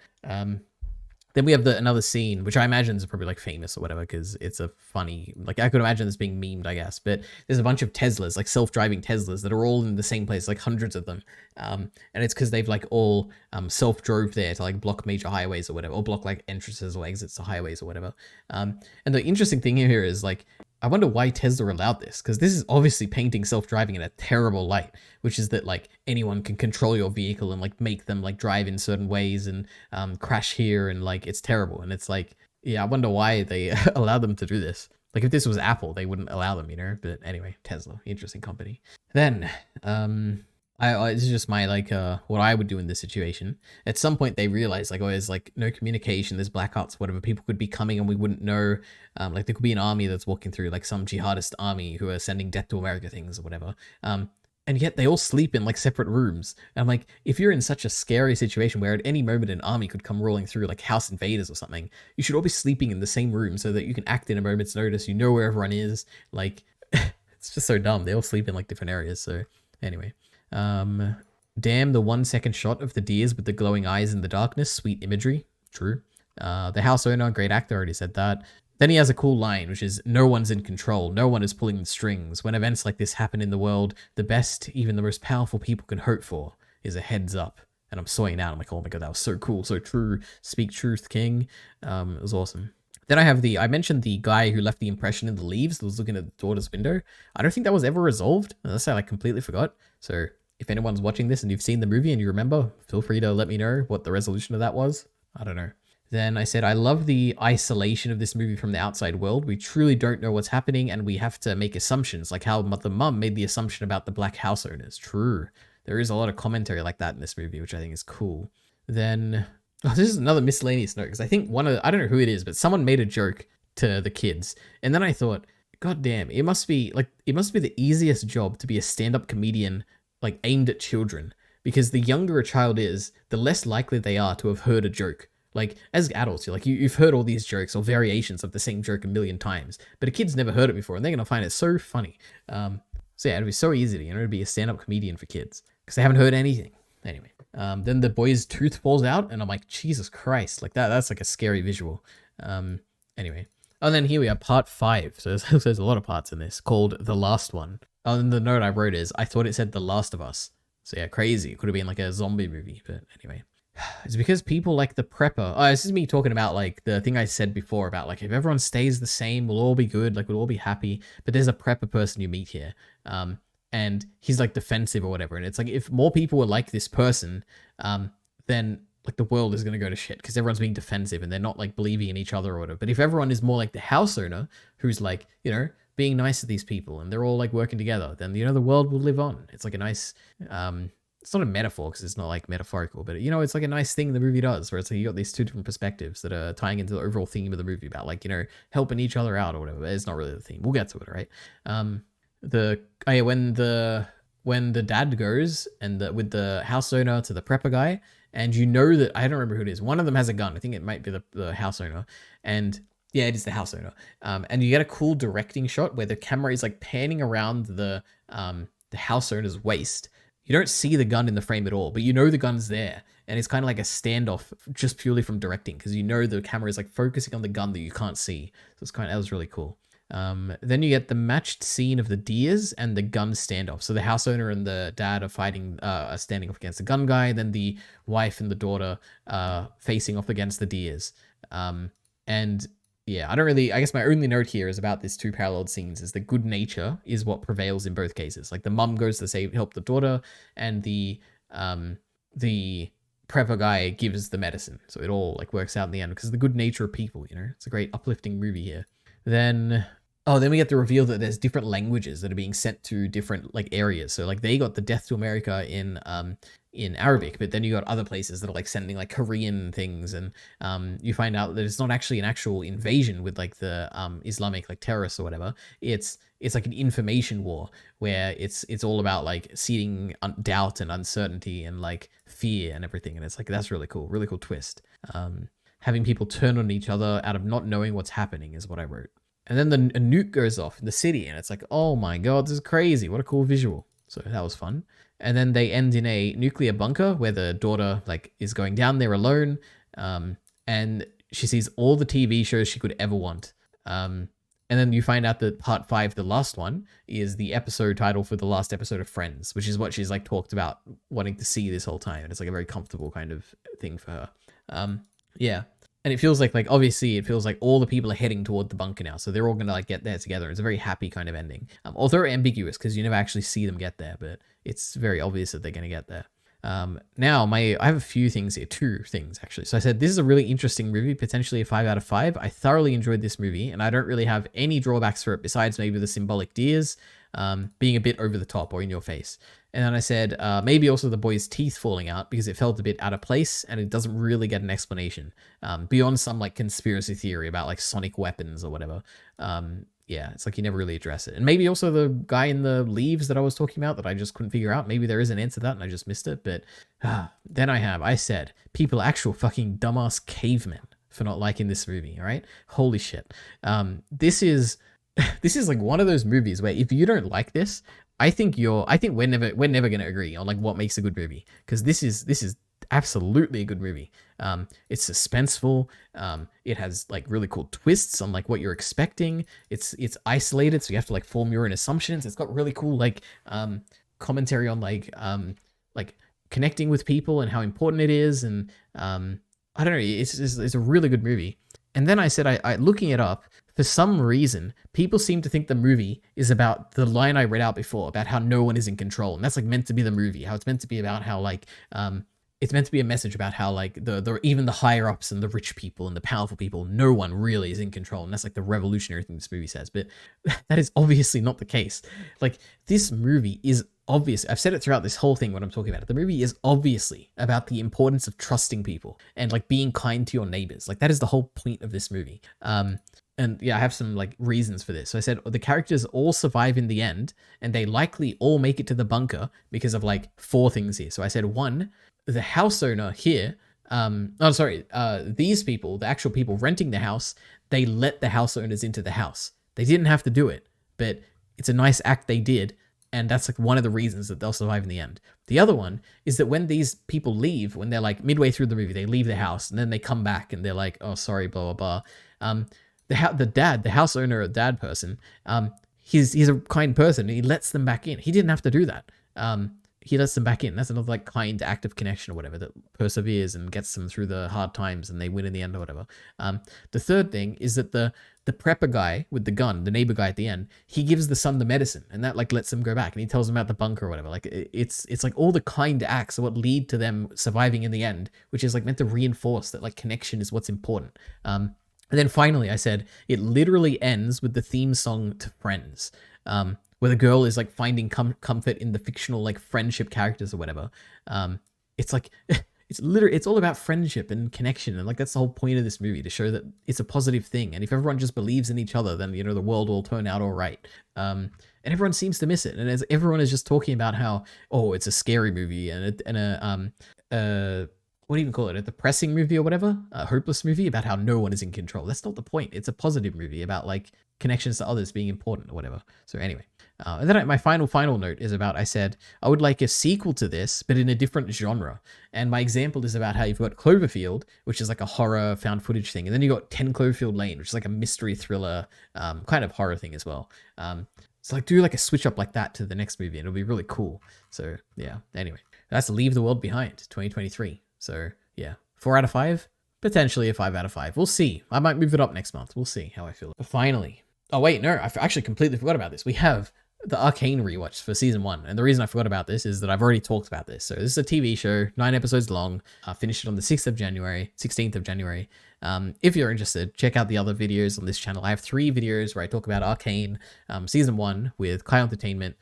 Then we have another scene, which I imagine is probably like famous or whatever, because it's a funny, like I could imagine this being memed, I guess. But there's a bunch of Teslas, like self-driving Teslas, that are all in the same place, like hundreds of them. And it's because they've like all self-drove there to like block major highways or whatever, or block like entrances or exits to highways or whatever. And the interesting thing here is like, I wonder why Tesla allowed this, because this is obviously painting self-driving in a terrible light, which is that like anyone can control your vehicle and like make them like drive in certain ways and crash here, and like it's terrible. And it's like, yeah, I wonder why they allowed them to do this. Like if this was Apple, they wouldn't allow them, you know. But anyway, Tesla, interesting company. Then this is just my like what I would do in this situation. At some point they realize like, oh, there's like no communication, there's blackouts, whatever, people could be coming and we wouldn't know. Like there could be an army that's walking through, like some jihadist army who are sending death to America things or whatever. And yet they all sleep in like separate rooms. And I'm like, if you're in such a scary situation where at any moment an army could come rolling through, like house invaders or something, you should all be sleeping in the same room so that you can act in a moment's notice. You know where everyone is. Like it's just so dumb. They all sleep in like different areas. So anyway. Damn the 1 second shot of the deers with the glowing eyes in the darkness. Sweet imagery. True. The house owner, great actor, already said that. Then he has a cool line, which is, no one's in control. No one is pulling the strings. When events like this happen in the world, the best, even the most powerful people can hope for is a heads up. And I'm sawing out. I'm like, oh my god, that was so cool, so true. Speak truth, king. It was awesome. Then I mentioned the guy who left the impression in the leaves that was looking at the daughter's window. I don't think that was ever resolved, unless I like completely forgot. So if anyone's watching this and you've seen the movie and you remember, feel free to let me know what the resolution of that was. I don't know. Then I said, I love the isolation of this movie from the outside world. We truly don't know what's happening and we have to make assumptions, like how the mum made the assumption about the black house owners. True. There is a lot of commentary like that in this movie, which I think is cool. Then, this is another miscellaneous note, because I think I don't know who it is, but someone made a joke to the kids. And then I thought, god damn, it must be the easiest job to be a stand-up comedian like aimed at children, because the younger a child is, the less likely they are to have heard a joke. Like as adults, you've heard all these jokes or variations of the same joke a million times, but a kid's never heard it before and they're gonna find it so funny. So yeah, it'd be so easy to be a stand-up comedian for kids because they haven't heard anything. Anyway, then the boy's tooth falls out and I'm like, Jesus Christ, like that's like a scary visual. Anyway. Oh, then here we are, part 5. So there's a lot of parts in this, called The Last One. Oh, and the note I wrote is, I thought it said The Last of Us. So yeah, crazy. It could have been like a zombie movie, but anyway. It's because people like the prepper. Oh, this is me talking about like the thing I said before about like if everyone stays the same, we'll all be good, like we'll all be happy. But there's a prepper person you meet here. And he's like defensive or whatever. And it's like if more people were like this person, then like the world is going to go to shit because everyone's being defensive and they're not like believing in each other or whatever. But if everyone is more like the house owner who's like, being nice to these people and they're all like working together, then, the world will live on. It's like a nice, it's not a metaphor because it's not like metaphorical, but it's like a nice thing the movie does where it's like you got these two different perspectives that are tying into the overall theme of the movie about like, helping each other out or whatever. It's not really the theme. We'll get to it, right? When the dad goes and with the house owner to the prepper guy, and that I don't remember who it is. One of them has a gun. I think it might be the house owner. And yeah, it is the house owner. And you get a cool directing shot where the camera is like panning around the house owner's waist. You don't see the gun in the frame at all, but the gun's there. And it's kind of like a standoff just purely from directing because the camera is like focusing on the gun that you can't see. So that was really cool. Then you get the matched scene of the deers and the gun standoff. So the house owner and the dad are fighting, standing off against the gun guy. Then the wife and the daughter facing off against the deers. And yeah, I guess my only note here is about these two parallel scenes is the good nature is what prevails in both cases. Like the mum goes to help the daughter, and the prepper guy gives the medicine. So it all like works out in the end because of the good nature of people, you know? It's a great uplifting movie here. Then we get the reveal that there's different languages that are being sent to different like areas. So like they got the Death to America in Arabic, but then you got other places that are like sending like Korean things, and you find out that it's not actually an actual invasion with like the Islamic like terrorists or whatever. It's like an information war where it's all about like seeding doubt and uncertainty and like fear and everything, and it's like that's really cool twist. Having people turn on each other out of not knowing what's happening is what I wrote. And then a nuke goes off in the city, and it's like, oh my god, this is crazy. What a cool visual. So that was fun. And then they end in a nuclear bunker where the daughter like is going down there alone, and she sees all the TV shows she could ever want. And then you find out that part 5, the last one, is the episode title for the last episode of Friends, which is what she's like talked about wanting to see this whole time. And it's like a very comfortable kind of thing for her. Yeah. And it feels like obviously it feels like all the people are heading toward the bunker now. So they're all going to like get there together. It's a very happy kind of ending. Although ambiguous because you never actually see them get there, but it's very obvious that they're going to get there. Now I have a few things here, 2 things actually. So I said, this is a really interesting movie, potentially a 5 out of 5. I thoroughly enjoyed this movie and I don't really have any drawbacks for it besides maybe the symbolic deers, being a bit over the top or in your face. And then I said, maybe also the boy's teeth falling out because it felt a bit out of place and it doesn't really get an explanation beyond some like conspiracy theory about like sonic weapons or whatever. Yeah, it's like you never really address it. And maybe also the guy in the leaves that I was talking about that I just couldn't figure out. Maybe there is an answer to that and I just missed it. But then I said, people are actual fucking dumbass cavemen for not liking this movie, all right? Holy shit. This is like one of those movies where if you don't like this, I think we're never going to agree on like what makes a good movie, because this is absolutely a good movie. It's suspenseful. It has like really cool twists on like what you're expecting. It's isolated, so you have to like form your own assumptions. It's got really cool like commentary on like connecting with people and how important it is, and I don't know. It's a really good movie. And then I said, I looking it up, for some reason, people seem to think the movie is about the line I read out before, about how no one is in control. And that's like meant to be the movie, how it's meant to be about how like, it's meant to be a message about how like the even the higher ups and the rich people and the powerful people, no one really is in control. And that's like the revolutionary thing this movie says. But that is obviously not the case. Like this movie is obvious. I've said it throughout this whole thing when I'm talking about it. The movie is obviously about the importance of trusting people and like being kind to your neighbors. Like that is the whole point of this movie. And yeah, I have some like reasons for this. So I said the characters all survive in the end, and they likely all make it to the bunker because of like 4 things here. So I said 1, the house owner here, these people, the actual people renting the house, they let the house owners into the house. They didn't have to do it, but it's a nice act they did. And that's like one of the reasons that they'll survive in the end. The other one is that when these people leave, when they're like midway through the movie, they leave the house and then they come back and they're like, oh, sorry, blah, blah, blah. The house owner, a dad person, he's a kind person and he lets them back in. He didn't have to do that. He lets them back in. That's another like kind act of connection or whatever that perseveres and gets them through the hard times and they win in the end or whatever. The third thing is that the prepper guy with the gun, the neighbor guy at the end, he gives the son the medicine and that like lets them go back and he tells them about the bunker or whatever. Like it's like all the kind acts are what lead to them surviving in the end, which is like meant to reinforce that like connection is what's important. And then finally I said it literally ends with the theme song to Friends, where the girl is like finding comfort in the fictional like friendship characters or whatever. It's like it's all about friendship and connection, and like that's the whole point of this movie, to show that it's a positive thing, and if everyone just believes in each other, then you know the world will turn out all right. And everyone seems to miss it, and as everyone is just talking about how it's a scary movie and a what do you even call it, a depressing movie or whatever, a hopeless movie about how no one is in control. That's not the point. It's a positive movie about like connections to others being important or whatever. So anyway, and then my final note is about, I said I would like a sequel to this, but in a different genre. And my example is about how you've got Cloverfield, which is like a horror found footage thing. And then you got 10 Cloverfield Lane, which is like a mystery thriller, kind of horror thing as well. So like do like a switch up like that to the next movie and it'll be really cool. So yeah, anyway, that's Leave the World Behind 2023. So yeah, 4 out of 5, potentially a 5 out of 5. We'll see. I might move it up next month. We'll see how I feel. But finally, oh wait, no, I actually completely forgot about this. We have the Arcane rewatch for season 1. And the reason I forgot about this is that I've already talked about this. So this is a TV show, 9 episodes long. I finished it on the 16th of January. If you're interested, check out the other videos on this channel. I have 3 videos where I talk about Arcane season 1 with Kai Entertainment.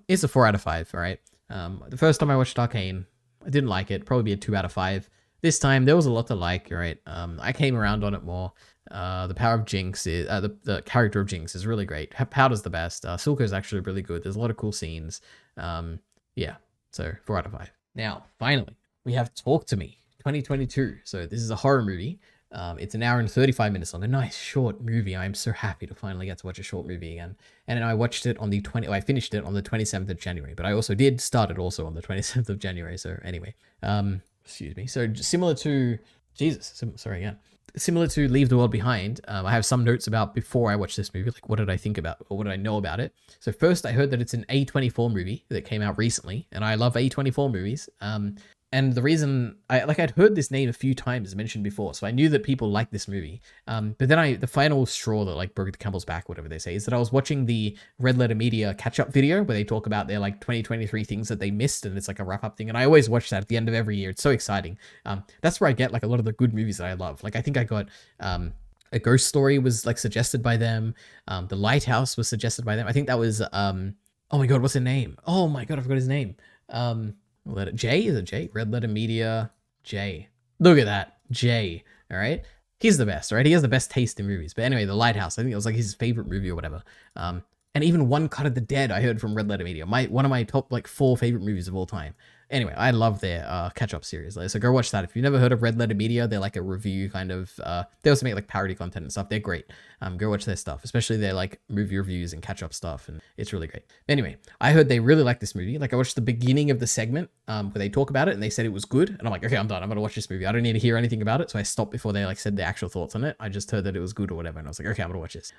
It's a 4 out of 5, all right? The first time I watched Arcane, I didn't like it. Probably be a 2 out of 5. This time, there was a lot to like, right? I came around on it more. The power of Jinx is the character of Jinx is really great. Powder's the best. Silco is actually really good. There's a lot of cool scenes. Yeah, so 4 out of 5. Now, finally, we have Talk to Me 2022. So this is a horror movie. It's an hour and 35 minutes long. A nice short movie. I'm so happy to finally get to watch a short movie again. And then I watched it on the I finished it on the 27th of January. But I also did start it also on the 27th of January. So anyway, excuse me. So similar to similar to Leave the World Behind, I have some notes about before I watched this movie, like what did I think about, or what did I know about it? So first, I heard that it's an A24 movie that came out recently, and I love A24 movies. And the reason I'd heard this name a few times mentioned before, so I knew that people liked this movie. But then the final straw that like broke the camel's back, whatever they say, is that I was watching the Red Letter Media catch-up video where they talk about their like 2023 things that they missed, and it's like a wrap-up thing. And I always watch that at the end of every year. It's so exciting. That's where I get like a lot of the good movies that I love. Like I think I got A Ghost Story was like suggested by them. The Lighthouse was suggested by them. I think that was oh my god, what's his name? Oh my god, I forgot his name. Jay? Is it Jay? Red Letter Media, Jay. Look at that, Jay. All right, he's the best, right? He has the best taste in movies. But anyway, The Lighthouse, I think it was like his favorite movie or whatever. And even One Cut of the Dead, I heard from Red Letter Media. One of my top like 4 favorite movies of all time. Anyway, I love their catch-up series. So go watch that. If you've never heard of Red Letter Media, they're like a review kind of. They also make like parody content and stuff. They're great. Go watch their stuff, especially their like movie reviews and catch-up stuff, and it's really great. Anyway, I heard they really like this movie. Like I watched the beginning of the segment where they talk about it, and they said it was good, and I'm like, okay, I'm done. I'm gonna watch this movie. I don't need to hear anything about it, so I stopped before they like said their actual thoughts on it. I just heard that it was good or whatever, and I was like, okay, I'm gonna watch this.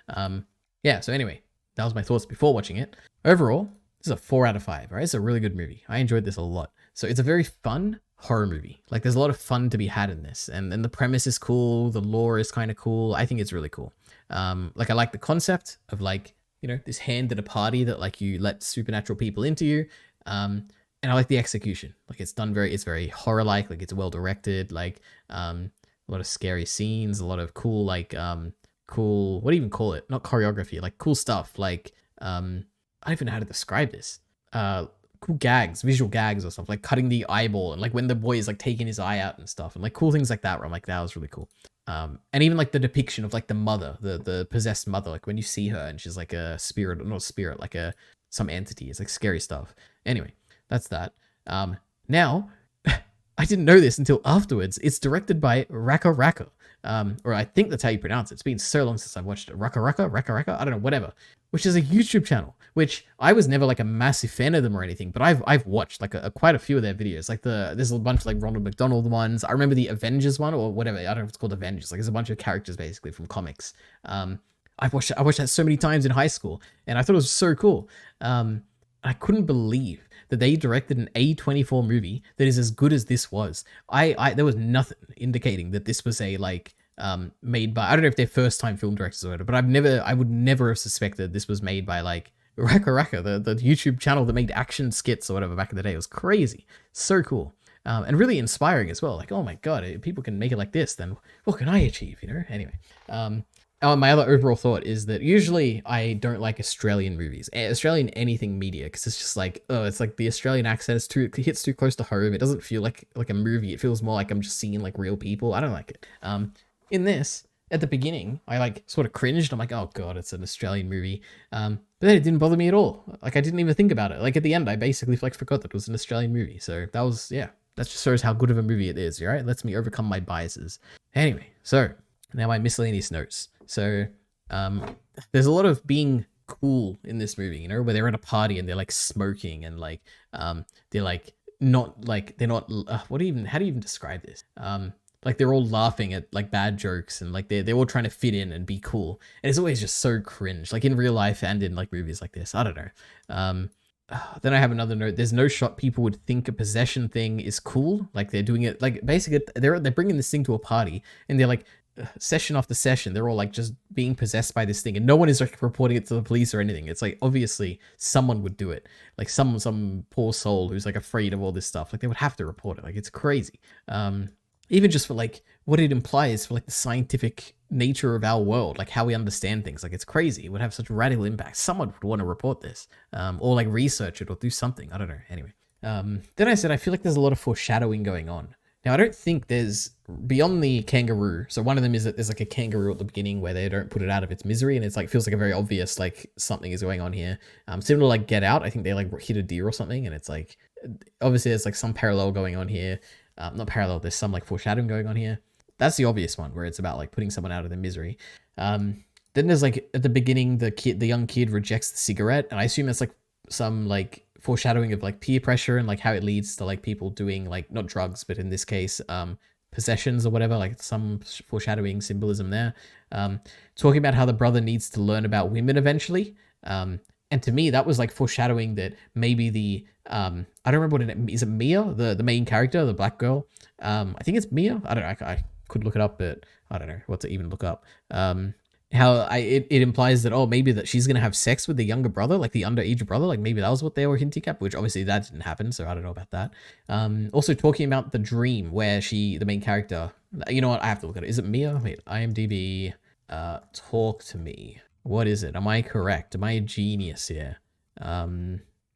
Yeah. So anyway, that was my thoughts before watching it. Overall, this is a 4 out of 5. Right, it's a really good movie. I enjoyed this a lot. So it's a very fun horror movie. Like there's a lot of fun to be had in this, and the premise is cool. The lore is kind of cool. I think it's really cool. Like I like the concept of like, you know, this hand at a party that like you let supernatural people into you. And I like the execution. Like it's very horror-like. Like it's well directed. Like a lot of scary scenes. A lot of cool like cool. What do you even call it? Not choreography. Like cool stuff. Like I don't even know how to describe this. Cool gags, visual gags or stuff, like cutting the eyeball, and like when the boy is like taking his eye out and stuff, and like cool things like that where I'm like, that was really cool. And even like the depiction of like the mother, the possessed mother, like when you see her and she's like a spirit, not a spirit, like some entity. It's like scary stuff. Anyway, that's that. Now I didn't know this until afterwards. It's directed by Raka Raka. Or I think that's how you pronounce it. It's been so long since I've watched it. Raka Raka? I don't know, whatever. Which is a YouTube channel, which I was never like a massive fan of them or anything, but I've watched like quite a few of their videos. Like there's a bunch of like Ronald McDonald ones. I remember the Avengers one or whatever. I don't know if it's called Avengers. Like there's a bunch of characters basically from comics. I watched that so many times in high school, and I thought it was so cool. I couldn't believe that they directed an A24 movie that is as good as this was. There was nothing indicating that this was a like made by, I don't know if they're first time film directors or whatever, but I would never have suspected this was made by like Raka Raka, the YouTube channel that made action skits or whatever back in the day. It was crazy. So cool. And really inspiring as well. Like, oh my God, if people can make it like this, then what can I achieve, you know? Anyway, my other overall thought is that usually I don't like Australian movies, Australian anything media, because it's just like, oh, it's like the Australian accent it hits too close to home. It doesn't feel like a movie. It feels more like I'm just seeing like real people. I don't like it. In this, at the beginning, I like sort of cringed. I'm like, oh God, it's an Australian movie. But then it didn't bother me at all. Like I didn't even think about it. Like at the end, I basically like forgot that it was an Australian movie. So that was, yeah, that just shows how good of a movie it is. Right? It lets me overcome my biases. Anyway, so now my miscellaneous notes. So there's a lot of being cool in this movie, you know, where they're at a party and they're like smoking and like they're like not like they're not how do you even describe this? Like they're all laughing at like bad jokes and like they're all trying to fit in and be cool. And it's always just so cringe, like in real life and in like movies like this. I don't know. Then I have another note. There's no shot people would think a possession thing is cool. Like they're doing it like basically they're bringing this thing to a party and they're like session after session, they're all like just being possessed by this thing, and no one is like reporting it to the police or anything. It's like obviously someone would do it, like some poor soul who's like afraid of all this stuff. Like they would have to report it. Like it's crazy. Even just for like what it implies for like the scientific nature of our world, like how we understand things. Like it's crazy. It would have such radical impact. Someone would want to report this, or like research it or do something. I don't know. Anyway, then I said I feel like there's a lot of foreshadowing going on. Now, I don't think there's, beyond the kangaroo, so one of them is that there's like a kangaroo at the beginning where they don't put it out of its misery, and it's like, feels like a very obvious, like, something is going on here. Similar to like Get Out, I think they like hit a deer or something, and it's like, obviously there's like some parallel going on here. Not parallel, there's some like foreshadowing going on here. That's the obvious one, where it's about like putting someone out of their misery. Then there's like, at the beginning, the young kid rejects the cigarette, and I assume that's like some like foreshadowing of like peer pressure and like how it leads to like people doing like not drugs, but in this case possessions or whatever, like some foreshadowing symbolism there. Talking about how the brother needs to learn about women eventually, and to me that was like foreshadowing that maybe the I don't remember what is it Mia, the main character, the black girl. I think it's Mia. I don't know, I could look it up, but I don't know what to even look up. How it implies that, oh, maybe that she's gonna have sex with the younger brother, like the underage brother, like maybe that was what they were hinting at, which obviously that didn't happen, so I don't know about that. Also talking about the dream where the main character, you know what, I have to look at it. Is it Mia? Wait, IMDb, talk to me. What is it? Am I correct? Am I a genius here?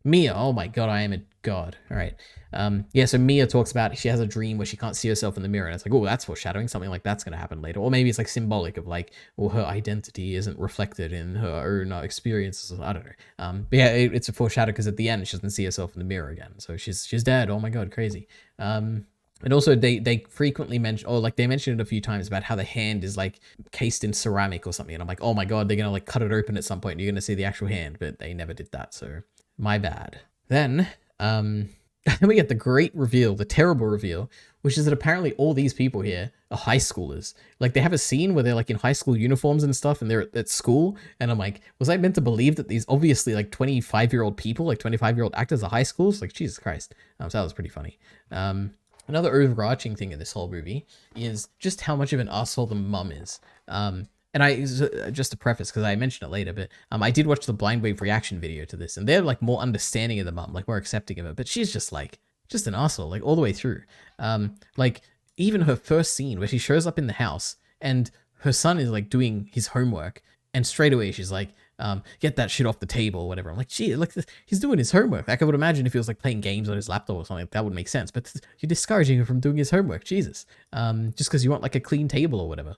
Mia, oh my god, I am a god. All right. Yeah, so Mia talks about she has a dream where she can't see herself in the mirror, and it's like, oh, that's foreshadowing, something like that's going to happen later. Or maybe it's like symbolic of like, well, her identity isn't reflected in her own experiences. I don't know. But yeah, it's a foreshadow because at the end she doesn't see herself in the mirror again, so she's dead. Oh my god, crazy. And also they frequently mention, or like they mentioned it a few times, about how the hand is like cased in ceramic or something, and I'm like, oh my god, they're gonna like cut it open at some point and you're gonna see the actual hand, but they never did that, so my bad. Then we get the great reveal, the terrible reveal, which is that apparently all these people here are high schoolers. Like they have a scene where they're like in high school uniforms and stuff, and they're at school, and I'm like, was I meant to believe that these obviously like 25-year-old people, like 25-year-old actors are high schools? Like Jesus Christ. So that was pretty funny. Another overarching thing in this whole movie is just how much of an asshole the mum is. And I, just to preface, because I mentioned it later, but I did watch the Blind Wave reaction video to this, and they're like more understanding of the mum, like more accepting of it, but she's just like, just an asshole, like all the way through. Like even her first scene where she shows up in the house and her son is like doing his homework, and straight away she's like, get that shit off the table or whatever. I'm like, gee, look, he's doing his homework. Like I would imagine if he was like playing games on his laptop or something, that would make sense. But you're discouraging him from doing his homework, Jesus. Just because you want like a clean table or whatever.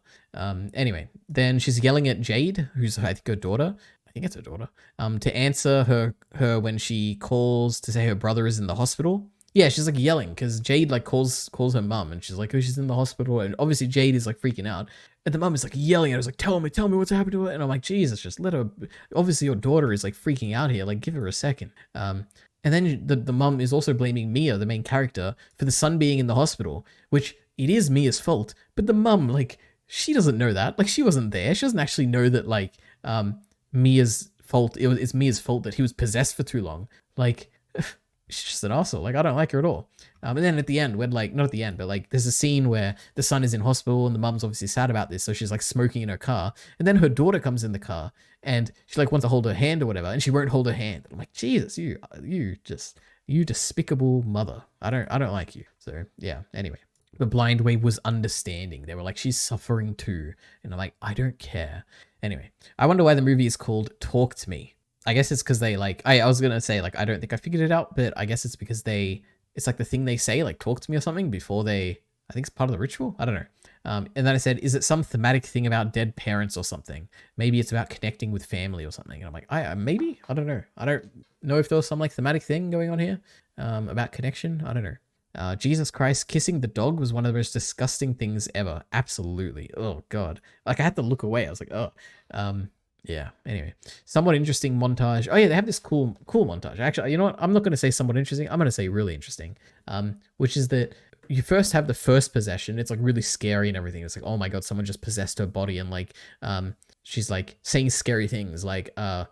Anyway, then she's yelling at Jade, who's I think her daughter. I think it's her daughter. To answer her when she calls to say her brother is in the hospital. Yeah, she's like yelling because Jade like calls her mum, and she's like, oh, she's in the hospital, and obviously Jade is like freaking out. And the mum is like yelling at her, like, tell me what's happened to her. And I'm like, Jesus, just let her. Obviously your daughter is like freaking out here. Like, give her a second. And then the mum is also blaming Mia, the main character, for the son being in the hospital, which it is Mia's fault. But the mum, like, she doesn't know that. Like, she wasn't there. She doesn't actually know that like Mia's fault. It's Mia's fault that he was possessed for too long. Like. She's just an asshole. Like, I don't like her at all. And then at the end, when like, not at the end, but like there's a scene where the son is in hospital and the mum's obviously sad about this. So she's like smoking in her car. And then her daughter comes in the car and she like wants to hold her hand or whatever. And she won't hold her hand. I'm like, Jesus, you despicable mother. I don't like you. So yeah, anyway. The Blind Wave was understanding. They were like, she's suffering too. And I'm like, I don't care. Anyway, I wonder why the movie is called Talk to Me. I guess it's because they like, I was going to say like, I don't think I figured it out, but I guess it's because it's like the thing they say, like talk to me or something before I think it's part of the ritual. I don't know. And then I said, is it some thematic thing about dead parents or something? Maybe it's about connecting with family or something. And I'm like, maybe, I don't know. I don't know if there was some like thematic thing going on here about connection. I don't know. Jesus Christ, kissing the dog was one of the most disgusting things ever. Absolutely. Oh God. Like I had to look away. I was like, oh, yeah, anyway, somewhat interesting montage. Oh yeah, they have this cool montage. Actually, you know what? I'm not going to say somewhat interesting. I'm going to say really interesting, which is that you first have the first possession. It's like really scary and everything. It's like, oh my God, someone just possessed her body. And like, she's like saying scary things like, run.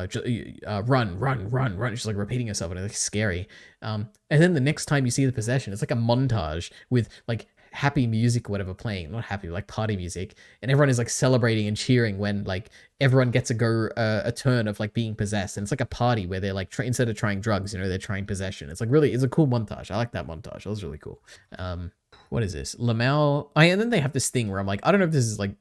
She's like repeating herself and it's like scary. And then the next time you see the possession, it's like a montage with like happy music or whatever playing, not happy, like party music, and everyone is like celebrating and cheering when like everyone gets a turn of like being possessed, and it's like a party where they're like instead of trying drugs, you know, they're trying possession. It's like really, it's a cool montage. I like that montage. That was really cool. What is this? Lamau. And then they have this thing where I'm like, I don't know if this is like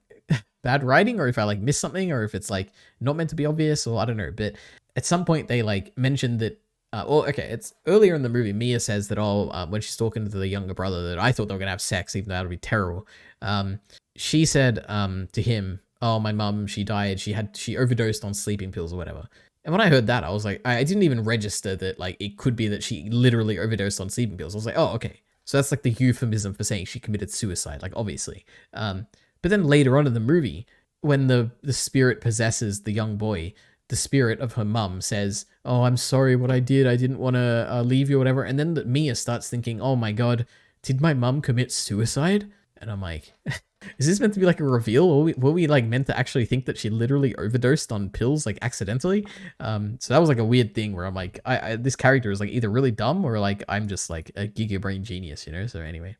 bad writing or if I like missed something or if it's like not meant to be obvious or I don't know. But at some point they like mentioned that. It's earlier in the movie. Mia says that when she's talking to the younger brother, that I thought they were gonna have sex, even though that would be terrible. She said to him, "Oh, my mum, she died. She overdosed on sleeping pills or whatever." And when I heard that, I was like, I didn't even register that like it could be that she literally overdosed on sleeping pills. I was like, oh, okay. So that's like the euphemism for saying she committed suicide, like obviously. But then later on in the movie, when the spirit possesses the young boy, the spirit of her mum says, "Oh, I'm sorry what I did. I didn't want to leave you or whatever." And then Mia starts thinking, "Oh my God, did my mum commit suicide?" And I'm like, is this meant to be like a reveal? Were we like meant to actually think that she literally overdosed on pills like accidentally? So that was like a weird thing where I'm like, this character is like either really dumb or like I'm just like a giga brain genius, you know? So anyway,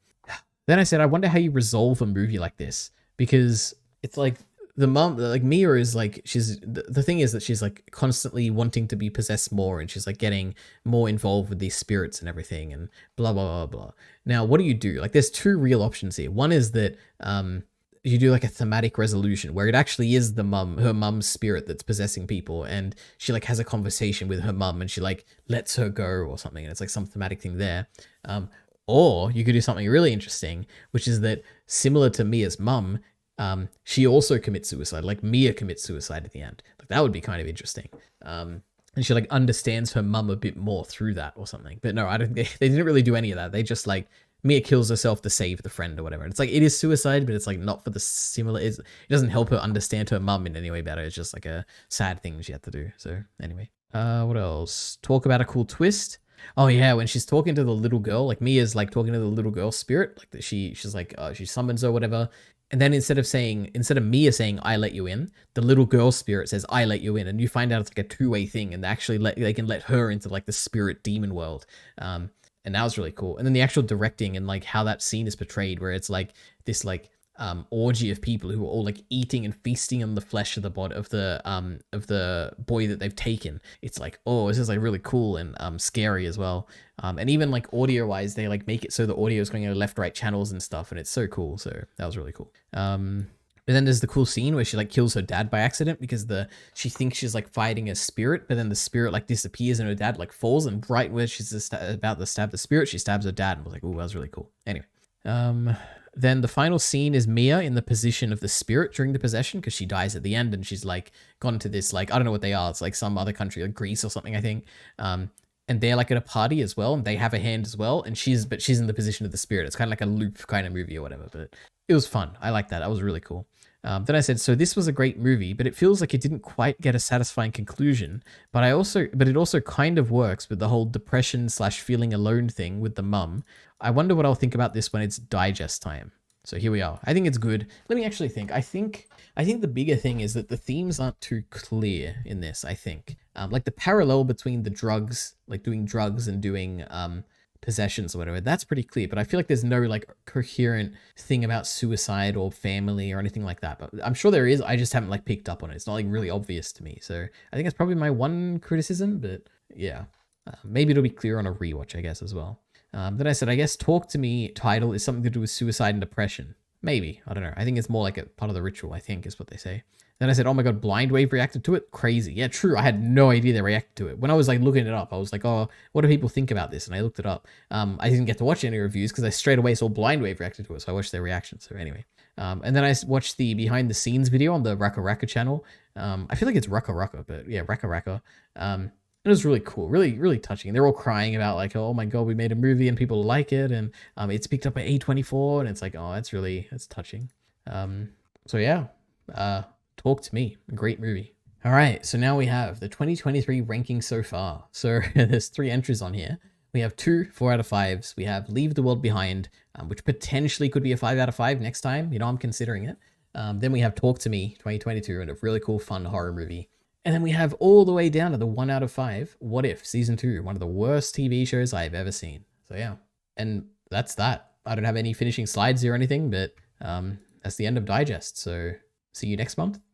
then I said, I wonder how you resolve a movie like this, because it's like the mom, like Mia is like, the thing is that she's like constantly wanting to be possessed more, and she's like getting more involved with these spirits and everything and blah, blah, blah, blah. Now, what do? Like there's two real options here. One is that you do like a thematic resolution where it actually is her mum's spirit that's possessing people, and she like has a conversation with her mum and she like lets her go or something, and it's like some thematic thing there. Or you could do something really interesting, which is that similar to Mia's mum, she also commits suicide. Like Mia commits suicide at the end. Like that would be kind of interesting. And she like understands her mum a bit more through that or something. But no, I don't. They didn't really do any of that. They just like Mia kills herself to save the friend or whatever. It's like it is suicide, but it's like not for the similar. It doesn't help her understand her mum in any way better. It's just like a sad thing she had to do. So anyway, what else? Talk about a cool twist. Oh yeah, when she's talking to the little girl, like Mia's like talking to the little girl spirit, like that she's like she summons her or whatever. And then instead of Mia saying "I let you in," the little girl spirit says "I let you in," and you find out it's like a two-way thing, and they can let her into like the spirit demon world. And that was really cool. And then the actual directing and like how that scene is portrayed, where it's like this like orgy of people who are all like eating and feasting on the flesh of the body of the boy that they've taken. It's like, oh, this is like really cool and scary as well. And even like audio wise, they like make it so the audio is going to left, right channels and stuff, and it's so cool. So that was really cool. But then there's the cool scene where she like kills her dad by accident because she thinks she's like fighting a spirit, but then the spirit like disappears and her dad like falls, and right where she's about to stab the spirit, she stabs her dad, and was like, oh, that was really cool. Anyway, then the final scene is Mia in the position of the spirit during the possession, because she dies at the end and she's like gone to this like, I don't know what they are. It's like some other country, like Greece or something, I think. And they're like at a party as well, and they have a hand as well, and she's in the position of the spirit. It's kind of like a loop kind of movie or whatever, but it was fun. I like that. That was really cool. Then I said, so this was a great movie, but it feels like it didn't quite get a satisfying conclusion. But it also kind of works with the whole depression / feeling alone thing with the mum. I wonder what I'll think about this when it's digest time. So here we are. I think it's good. Let me actually think. I think the bigger thing is that the themes aren't too clear in this, I think. Like the parallel between the drugs, like doing drugs and doing possessions or whatever, that's pretty clear. But I feel like there's no like coherent thing about suicide or family or anything like that. But I'm sure there is. I just haven't like picked up on it. It's not like really obvious to me. So I think that's probably my one criticism. But yeah, maybe it'll be clear on a rewatch, I guess, as well. Then I said, I guess Talk to Me title is something to do with suicide and depression. Maybe. I don't know. I think it's more like a part of the ritual, I think, is what they say. Then I said, oh my God, Blind Wave reacted to it? Crazy. Yeah, true. I had no idea they reacted to it. When I was like looking it up, I was like, oh, what do people think about this? And I looked it up. I didn't get to watch any reviews because I straight away saw Blind Wave reacted to it. So I watched their reaction. So anyway. And then I watched the behind the scenes video on the Raka Raka channel. I feel like it's Raka Raka, but yeah, Raka Raka. It was really cool, really, really touching. They're all crying about like, oh my God, we made a movie and people like it. And it's picked up by A24, and it's like, oh, that's touching. So yeah, Talk to Me, great movie. All right, so now we have the 2023 ranking so far. So there's 3 entries on here. We have 2 4 out of 5s. We have Leave the World Behind, which potentially could be a 5 out of 5 next time. You know, I'm considering it. Then we have Talk to Me 2022, and a really cool, fun horror movie. And then we have all the way down to the 1 out of 5, What If, Season 2, one of the worst TV shows I've ever seen. So yeah, and that's that. I don't have any finishing slides or anything, but that's the end of Digest. So see you next month.